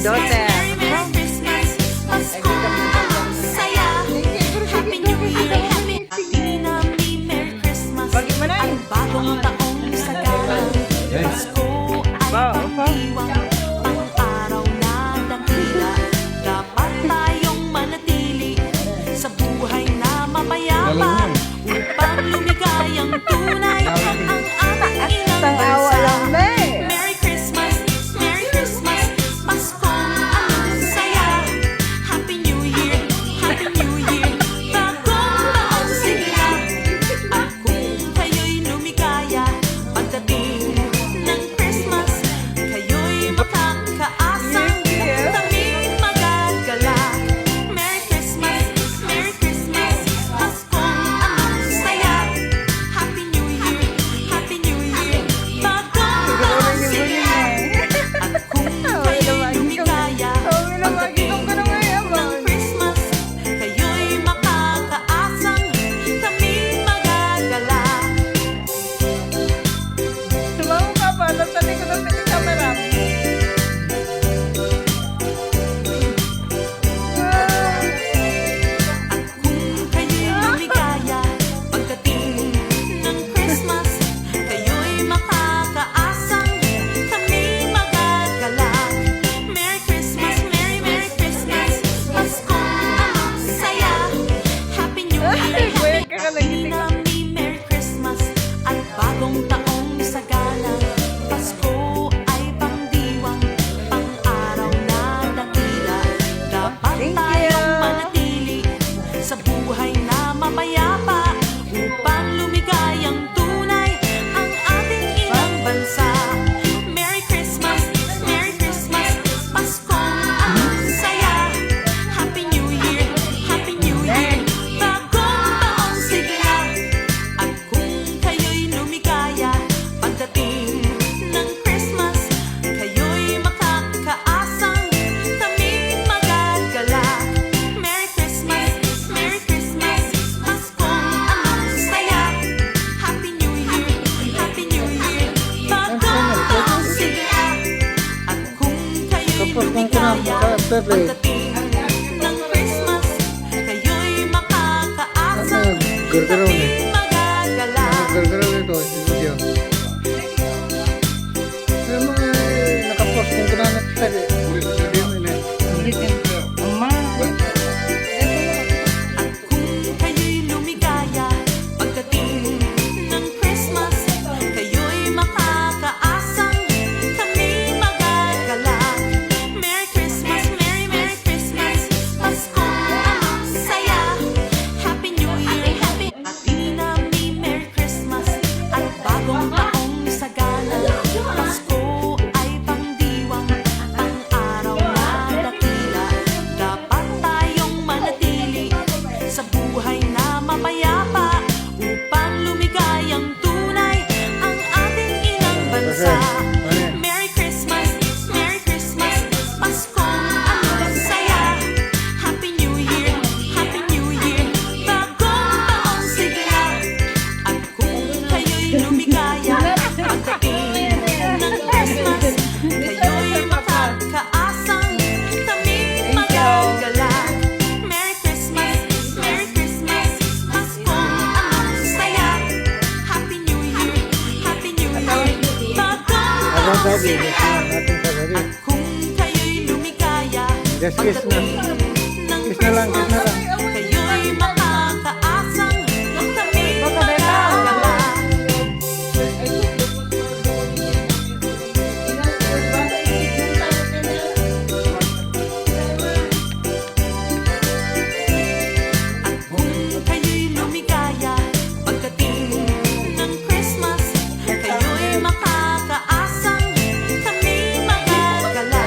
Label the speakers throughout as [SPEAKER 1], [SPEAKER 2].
[SPEAKER 1] daughter.
[SPEAKER 2] Merry Christmas, Pasko ang saya. Happy New Year, Happy Nami, Merry Christmas. Ang bagong taong sagana. Pasko ay pagdiwang, pang-araw na dakila. Dapat tayong manatili sa buhay na mapayapa upang lumigayang tunay ang ating inang bansa. Merry Christmas, Merry Christmas, Paskong ang saya. Happy New Year, Happy New Year, bagong taong sigla. At kung kayo'y lumigaya pagdating ng Christmas, kayo'y makakaasang taming magagala. Merry Christmas, Merry Christmas, Paskong ang saya. Happy New Year, Happy New Year, bagong taong sigla. At kung kayo'y lumigaya pagdating ng Christmas, kayo'y makakaasang taming magagala.
[SPEAKER 1] Tumawa ka pa, nasa likod ng piling camera.
[SPEAKER 2] At kung kayo'y lumigaya pagdating ng Christmas, kayo'y makakaasang taming magagala. Merry Christmas, Merry Merry Christmas, Pasko ang saya. Happy New Year, Happy Nami, Merry Christmas, at bagong taong sagana. Pasko ay pangdiwang, pang-araw na dakila. Dapat tayong manatili sa buhay na mapayapa upang lumigayang tunay ang ating inang bansa. Merry Christmas, Merry Christmas, Paskong ang saya. Happy New Year, Happy New Year, bagong taong sigla. At kung kayo'y lumigaya pagdating ng Christmas, kayo'y makakaasang taming magagala. Merry Christmas, Merry Christmas, Paskong ang saya. Happy New Year, Happy New Year, bagong taong sigla. At kung kayo'y lumigaya pagdating ng Christmas, kayo'y makakaasang taming magagala.
[SPEAKER 3] Gara-gara ito, video. Yung mga nakapost kung kunanap sa video nila.
[SPEAKER 1] Ama.
[SPEAKER 2] At kung kayo'y lumigaya pagdating ng Christmas, kayo'y makakaasang taming magagala. Merry Christmas, Merry Merry Christmas, Pasko ang saya. Happy New Year, Happy Nami, Merry Christmas, at bagong taong sagana. Pasko ay pangdiwang, pang-araw na dakila. Dapat tayong manatili sa buhay na mapayapa upang lumigayang tunay ang ating inang bansa. Merry Christmas, Merry Christmas, Paskong ang saya. Happy New Year, Happy New Year, bagong taong sigla. At kung kayo'y lumigaya pagdating ng Christmas, kayo'y makakaasang taming magagala. Merry Christmas, Merry Christmas, Paskong ang saya. Happy New Year, Happy New Year, bagong taong sigla. At kung kayo'y lumigaya
[SPEAKER 3] Just kiss na.
[SPEAKER 2] pagdating ng
[SPEAKER 3] Kiss na lang, kiss na
[SPEAKER 2] Christmas,
[SPEAKER 3] lang.
[SPEAKER 2] kayo'y makakaasang taming magagala. At kung kayo'y lumigaya pagdating ng Christmas, kayo'y makakaasang taming magagala.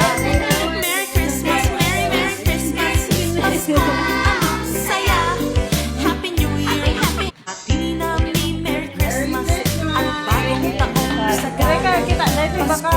[SPEAKER 2] Merry Christmas, Merry Merry Christmas, Pasko ang saya. Happy New Year, Happy Nami, Merry Christmas, at bagong taong sagana.
[SPEAKER 1] Kita, baka